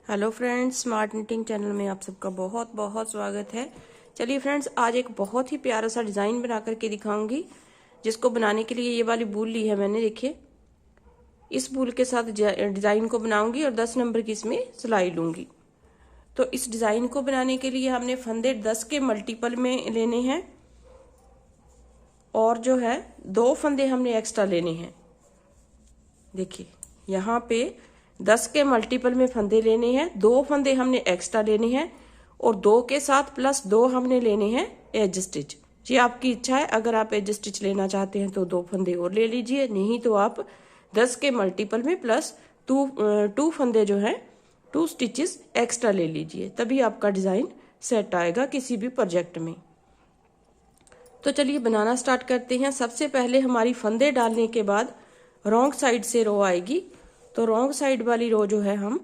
Hello friends, smart knitting channel में आप सबका बहुत बहुत स्वागत है। चलिए फ्रेंड्स, आज एक बहुत ही प्यारा सा डिज़ाइन बना करके दिखाऊंगी, जिसको बनाने के लिए ये वाली बूल ली है मैंने। देखिए, इस बूल के साथ डिज़ाइन को बनाऊंगी और 10 नंबर की इसमें सिलाई लूंगी। तो इस डिज़ाइन को बनाने के लिए हमने फंदे 10 के मल्टीपल में लेने हैं और जो है 2 फंदे हमने एक्स्ट्रा लेने हैं। देखिए, यहाँ पे 10 के मल्टीपल में फंदे लेने हैं, 2 फंदे हमने एक्स्ट्रा लेने हैं और 2 के साथ प्लस 2 हमने लेने हैं एज स्टिच। ये आपकी इच्छा है, अगर आप एज स्टिच लेना चाहते हैं तो 2 फंदे और ले लीजिए, नहीं तो आप 10 के मल्टीपल में प्लस 2 फंदे जो है 2 स्टिचेस एक्स्ट्रा ले लीजिए, तभी आपका डिज़ाइन सेट आएगा किसी भी प्रोजेक्ट में। तो चलिए बनाना स्टार्ट करते हैं। सबसे पहले हमारी फंदे डालने के बाद रॉन्ग साइड से रो आएगी, तो रॉन्ग साइड वाली रो जो है हम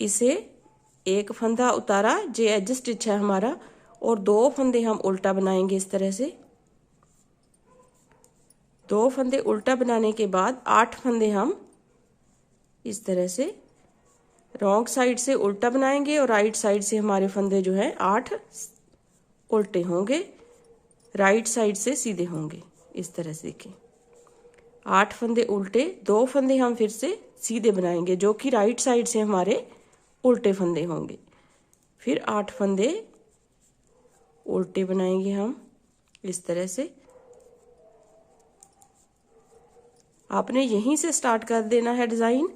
इसे एक फंदा उतारा, जो एज स्टिच है हमारा, और 2 फंदे हम उल्टा बनाएंगे इस तरह से। 2 फंदे उल्टा बनाने के बाद 8 फंदे हम इस तरह से रॉन्ग साइड से उल्टा बनाएंगे और राइट साइड से हमारे फंदे जो है 8 उल्टे होंगे, राइट साइड से सीधे होंगे इस तरह से। देखिए, 8 फंदे उल्टे, 2 फंदे हम फिर से सीधे बनाएंगे जो कि राइट साइड से हमारे उल्टे फंदे होंगे। फिर 8 फंदे उल्टे बनाएंगे हम इस तरह से। आपने यहीं से स्टार्ट कर देना है डिज़ाइन,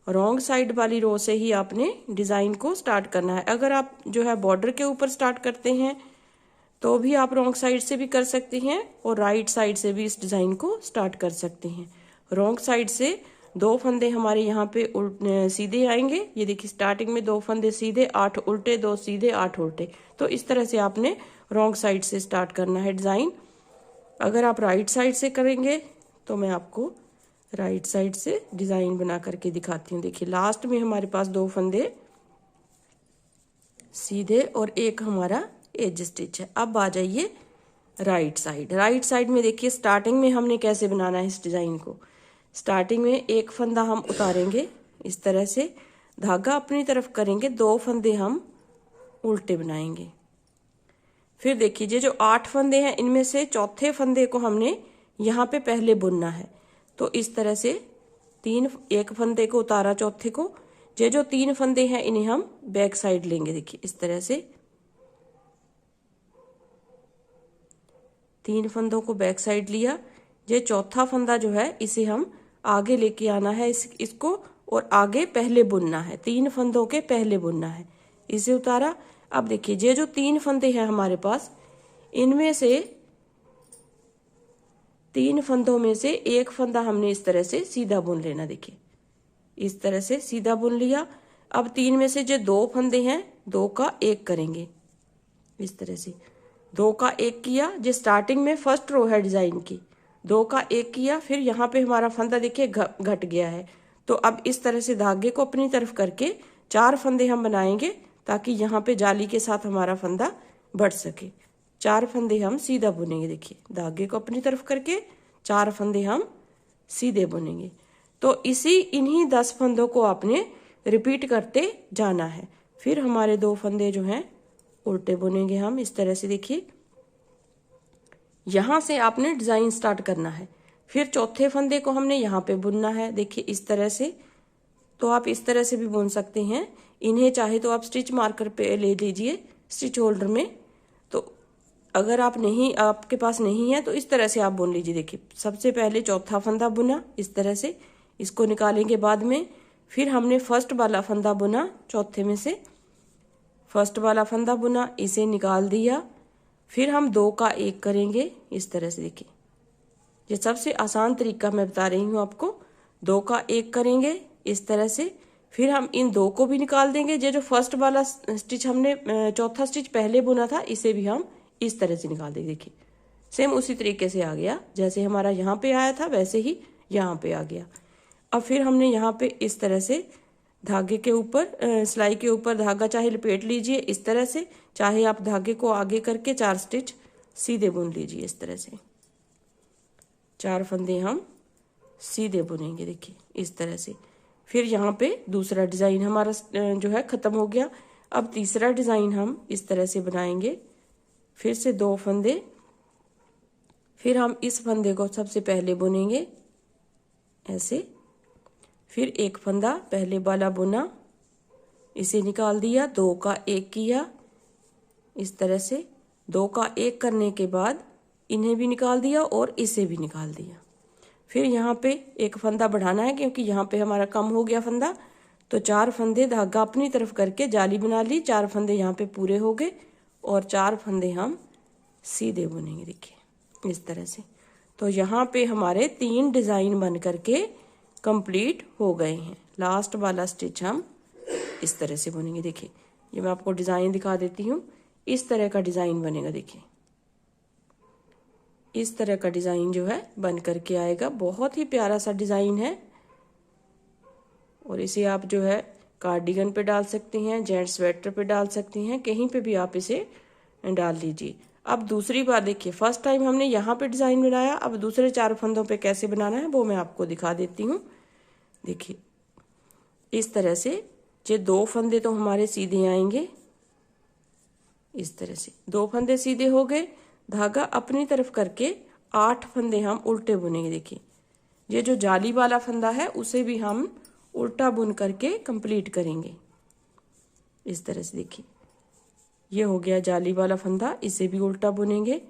रॉन्ग साइड वाली रो से ही आपने डिज़ाइन को स्टार्ट करना है। अगर आप जो है बॉर्डर के ऊपर स्टार्ट करते हैं तो भी आप रॉन्ग साइड से भी कर सकते हैं और राइट साइड से भी इस डिज़ाइन को स्टार्ट कर सकते हैं। रॉन्ग साइड से 2 फंदे हमारे यहाँ पे सीधे आएंगे। ये देखिए, स्टार्टिंग में 2 फंदे सीधे, 8 उल्टे, 2 सीधे, 8 उल्टे। तो इस तरह से आपने रॉन्ग साइड से स्टार्ट करना है डिज़ाइन। अगर आप राइट साइड से करेंगे तो मैं आपको राइट साइड से डिज़ाइन बना करके दिखाती हूँ। देखिए, लास्ट में हमारे पास 2 फंदे सीधे और एक हमारा एज स्टिच है। अब आ जाइए राइट साइड। राइट साइड में देखिए, स्टार्टिंग में हमने कैसे बनाना है इस डिज़ाइन को। स्टार्टिंग में एक फंदा हम उतारेंगे इस तरह से, धागा अपनी तरफ करेंगे, 2 फंदे हम उल्टे बनाएंगे। फिर देखिए, ये जो 8 फंदे हैं इनमें से चौथे फंदे को हमने यहाँ पे पहले बुनना है। तो इस तरह से एक फंदे को उतारा, चौथे को, ये जो 3 फंदे हैं इन्हें हम बैक साइड लेंगे। देखिए, इस तरह से 3 फंदों को बैक साइड लिया। ये चौथा फंदा जो है इसे हम आगे लेके आना है इसको और आगे पहले बुनना है, 3 फंदों के पहले बुनना है। इसे उतारा। अब देखिए, ये जो 3 फंदे हैं हमारे पास, इनमें से 3 फंदों में से एक फंदा हमने इस तरह से सीधा बुन लेना। देखिए, इस तरह से सीधा बुन लिया। अब 3 में से जो 2 फंदे हैं, 2 का 1 करेंगे इस तरह से। 2 का 1 किया, जो स्टार्टिंग में फर्स्ट रो है डिज़ाइन की, 2 का 1 किया। फिर यहाँ पे हमारा फंदा देखिए घट गया है, तो अब इस तरह से धागे को अपनी तरफ करके 4 फंदे हम बनाएंगे ताकि यहाँ पे जाली के साथ हमारा फंदा बढ़ सके। 4 फंदे हम सीधा बुनेंगे। देखिए, धागे को अपनी तरफ करके 4 फंदे हम सीधे बुनेंगे। तो इन्हीं 10 फंदों को आपने रिपीट करते जाना है। फिर हमारे 2 फंदे जो हैं उल्टे बुनेंगे हम इस तरह से। देखिए, यहां से आपने डिजाइन स्टार्ट करना है। फिर चौथे फंदे को हमने यहाँ पे बुनना है। देखिए, इस तरह से। तो आप इस तरह से भी बुन सकते हैं। इन्हें चाहे तो आप स्टिच मार्कर पे ले लीजिए, स्टिच होल्डर में। तो अगर आपके पास नहीं है तो इस तरह से आप बुन लीजिए। देखिए, सबसे पहले चौथा फंदा बुना इस तरह से, इसको निकालेंगे बाद में। फिर हमने फर्स्ट वाला फंदा बुना, चौथे में से फर्स्ट वाला फंदा बुना, इसे निकाल दिया। फिर हम 2 का 1 करेंगे इस तरह से। देखिए, ये सबसे आसान तरीका मैं बता रही हूँ आपको। 2 का 1 करेंगे इस तरह से। फिर हम इन 2 को भी निकाल देंगे। ये जो फर्स्ट वाला स्टिच हमने चौथा स्टिच पहले बुना था, इसे भी हम इस तरह से निकाल देंगे। देखिए, सेम उसी तरीके से आ गया, जैसे हमारा यहाँ पे आया था वैसे ही यहाँ पे आ गया। अब फिर हमने यहाँ पे इस तरह से धागे के ऊपर, सिलाई के ऊपर धागा चाहे लपेट लीजिए इस तरह से, चाहे आप धागे को आगे करके 4 स्टिच सीधे बुन लीजिए इस तरह से। 4 फंदे हम सीधे बुनेंगे। देखिए, इस तरह से फिर यहाँ पे दूसरा डिजाइन हमारा जो है खत्म हो गया। अब तीसरा डिजाइन हम इस तरह से बनाएंगे। फिर से 2 फंदे, फिर हम इस फंदे को सबसे पहले बुनेंगे ऐसे, फिर एक फंदा पहले वाला बुना, इसे निकाल दिया, 2 का 1 किया इस तरह से। 2 का 1 करने के बाद इन्हें भी निकाल दिया और इसे भी निकाल दिया। फिर यहाँ पे एक फंदा बढ़ाना है क्योंकि यहाँ पे हमारा कम हो गया फंदा, तो 4 फंदे धागा अपनी तरफ करके जाली बना ली, 4 फंदे यहाँ पे पूरे हो गए और 4 फंदे हम सीधे बुनेंगे, देखिए इस तरह से। तो यहाँ पे हमारे 3 डिजाइन बन करके कंप्लीट हो गए हैं। लास्ट वाला स्टिच हम इस तरह से बुनेंगे। देखिए ये मैं आपको डिजाइन दिखा देती हूँ, इस तरह का डिजाइन बनेगा। देखिए इस तरह का डिजाइन जो है बन करके आएगा, बहुत ही प्यारा सा डिजाइन है। और इसे आप जो है कार्डिगन पे डाल सकते हैं, जेंट्स स्वेटर पे डाल सकते हैं, कहीं पे भी आप इसे डाल लीजिए। अब दूसरी बार देखिए, फर्स्ट टाइम हमने यहाँ पे डिजाइन बनाया, अब दूसरे 4 फंदों पे कैसे बनाना है वो मैं आपको दिखा देती हूँ। देखिए इस तरह से, ये 2 फंदे तो हमारे सीधे आएंगे इस तरह से। 2 फंदे सीधे हो गए, धागा अपनी तरफ करके 8 फंदे हम उल्टे बुनेंगे। देखिए ये जो जाली वाला फंदा है उसे भी हम उल्टा बुन करके कंप्लीट करेंगे इस तरह से। देखिए ये हो गया जाली वाला फंदा, इसे भी उल्टा बुनेंगे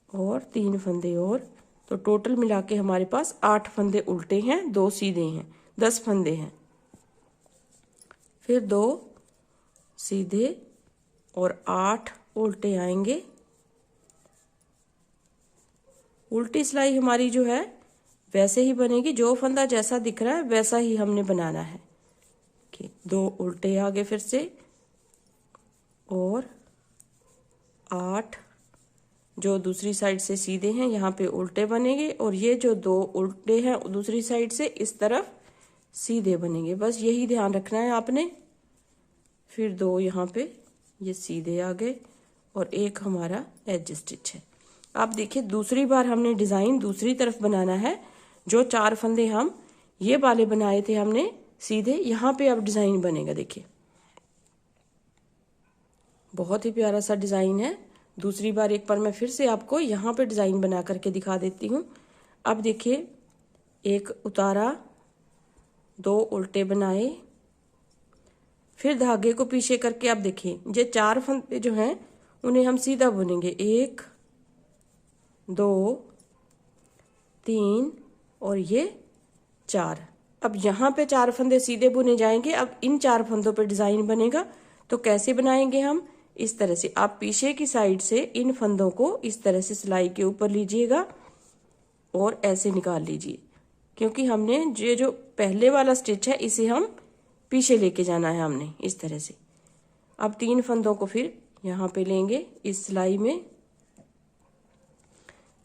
और 3 फंदे और, तो टोटल मिला के हमारे पास 8 फंदे उल्टे हैं, 2 सीधे हैं, 10 फंदे हैं। फिर 2 सीधे और 8 उल्टे आएंगे। उल्टी सिलाई हमारी जो है वैसे ही बनेगी, जो फंदा जैसा दिख रहा है वैसा ही हमने बनाना है। 2 उल्टे आगे फिर से और 8 जो दूसरी साइड से सीधे हैं यहाँ पे उल्टे बनेंगे, और ये जो 2 उल्टे हैं दूसरी साइड से इस तरफ सीधे बनेंगे। बस यही ध्यान रखना है आपने। फिर 2 यहाँ पे ये सीधे आ गए और एक हमारा एज स्टिच है। आप देखिए दूसरी बार हमने डिजाइन दूसरी तरफ बनाना है। जो 4 फंदे हम ये वाले बनाए थे हमने सीधे, यहाँ पे अब डिजाइन बनेगा। देखिए बहुत ही प्यारा सा डिजाइन है। दूसरी बार एक बार मैं फिर से आपको यहाँ पे डिजाइन बना करके दिखा देती हूँ। अब देखिए एक उतारा, 2 उल्टे बनाए, फिर धागे को पीछे करके आप देखिए ये 4 फंदे जो हैं उन्हें हम सीधा बुनेंगे। 1 2 3 और ये 4। अब यहाँ पे 4 फंदे सीधे बुने जाएंगे। अब इन 4 फंदों पे डिजाइन बनेगा। तो कैसे बनाएंगे हम, इस तरह से आप पीछे की साइड से इन फंदों को इस तरह से सिलाई के ऊपर लीजिएगा और ऐसे निकाल लीजिए, क्योंकि हमने ये जो पहले वाला स्टिच है इसे हम पीछे लेके जाना है हमने इस तरह से। अब 3 फंदों को फिर यहाँ पे लेंगे इस सिलाई में।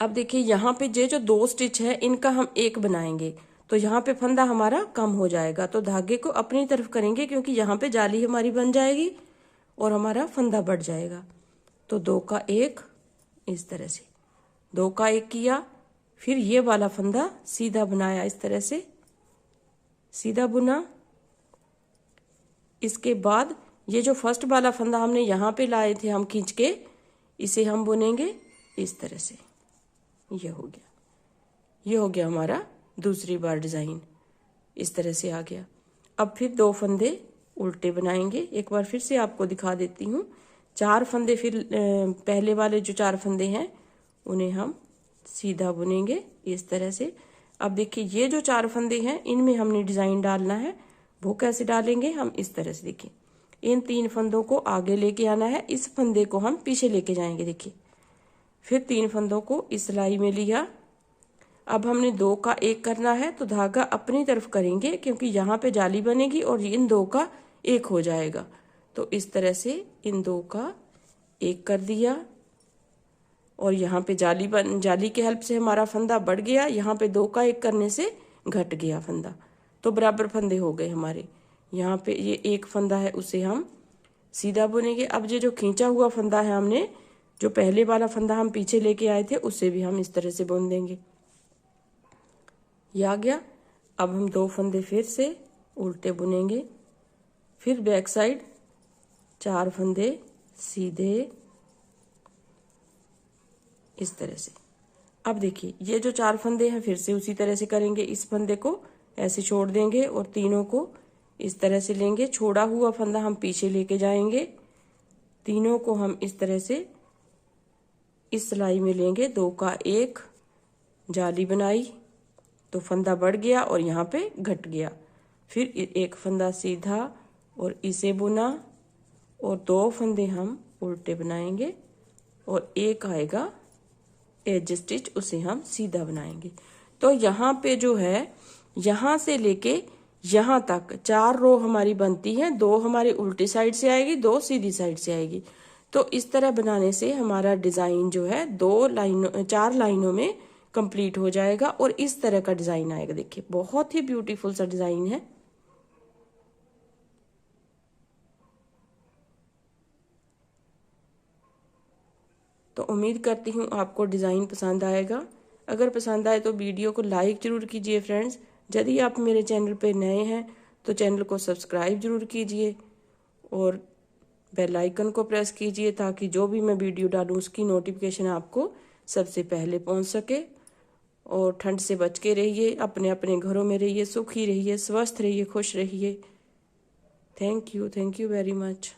अब देखिए यहाँ पे ये जो 2 स्टिच है इनका हम एक बनाएंगे, तो यहाँ पे फंदा हमारा कम हो जाएगा। तो धागे को अपनी तरफ करेंगे क्योंकि यहाँ पे जाली हमारी बन जाएगी और हमारा फंदा बढ़ जाएगा। तो 2 का 1 इस तरह से, 2 का 1 किया, फिर ये वाला फंदा सीधा बनाया इस तरह से, सीधा बुना। इसके बाद ये जो फर्स्ट वाला फंदा हमने यहाँ पे लाए थे हम खींच के, इसे हम बुनेंगे इस तरह से। ये हो गया हमारा दूसरी बार डिजाइन, इस तरह से आ गया। अब फिर 2 फंदे उल्टे बनाएंगे। एक बार फिर से आपको दिखा देती हूँ। 4 फंदे फिर पहले वाले जो 4 फंदे हैं उन्हें हम सीधा बुनेंगे इस तरह से। अब देखिए ये जो 4 फंदे हैं इनमें हमने डिजाइन डालना है। वो कैसे डालेंगे हम, इस तरह से। देखिए इन 3 फंदों को आगे लेके आना है, इस फंदे को हम पीछे लेके जाएंगे। देखिए फिर 3 फंदों को इस सिलाई में लिया। अब हमने 2 का 1 करना है, तो धागा अपनी तरफ करेंगे क्योंकि यहाँ पे जाली बनेगी और इन 2 का 1 हो जाएगा। तो इस तरह से इन 2 का 1 कर दिया और यहाँ पे जाली के हेल्प से हमारा फंदा बढ़ गया। यहाँ पे 2 का 1 करने से घट गया फंदा, तो बराबर फंदे हो गए हमारे। यहाँ पे ये 1 फंदा है उसे हम सीधा बुनेंगे। अब ये जो खींचा हुआ फंदा है हमने, जो पहले वाला फंदा हम पीछे लेके आए थे, उसे भी हम इस तरह से बुन देंगे। ये आ गया। अब हम 2 फंदे फिर से उल्टे बुनेंगे, फिर बैक साइड 4 फंदे सीधे इस तरह से। अब देखिए ये जो 4 फंदे हैं फिर से उसी तरह से करेंगे, इस फंदे को ऐसे छोड़ देंगे और तीनों को इस तरह से लेंगे, छोड़ा हुआ फंदा हम पीछे लेके जाएंगे, तीनों को हम इस तरह से इस सिलाई में लेंगे, 2 का 1 जाली बनाई तो फंदा बढ़ गया और यहाँ पे घट गया, फिर एक फंदा सीधा और इसे बुना और 2 फंदे हम उल्टे बनाएंगे और एक आएगा एज स्टिच, उसे हम सीधा बनाएंगे। तो यहाँ पे जो है यहाँ से लेके यहाँ तक 4 रो हमारी बनती हैं, 2 हमारी उल्टी साइड से आएगी, 2 सीधी साइड से आएगी। तो इस तरह बनाने से हमारा डिजाइन जो है 4 लाइनों में कंप्लीट हो जाएगा और इस तरह का डिजाइन आएगा। देखिए बहुत ही ब्यूटीफुल सा डिजाइन है। तो उम्मीद करती हूँ आपको डिज़ाइन पसंद आएगा। अगर पसंद आए तो वीडियो को लाइक ज़रूर कीजिए फ्रेंड्स। यदि आप मेरे चैनल पर नए हैं तो चैनल को सब्सक्राइब ज़रूर कीजिए और बेल आइकन को प्रेस कीजिए ताकि जो भी मैं वीडियो डालूँ उसकी नोटिफिकेशन आपको सबसे पहले पहुँच सके। और ठंड से बच के रहिए, अपने अपने घरों में रहिए, सुखी रहिए, स्वस्थ रहिए, खुश रहिए। Thank you very much.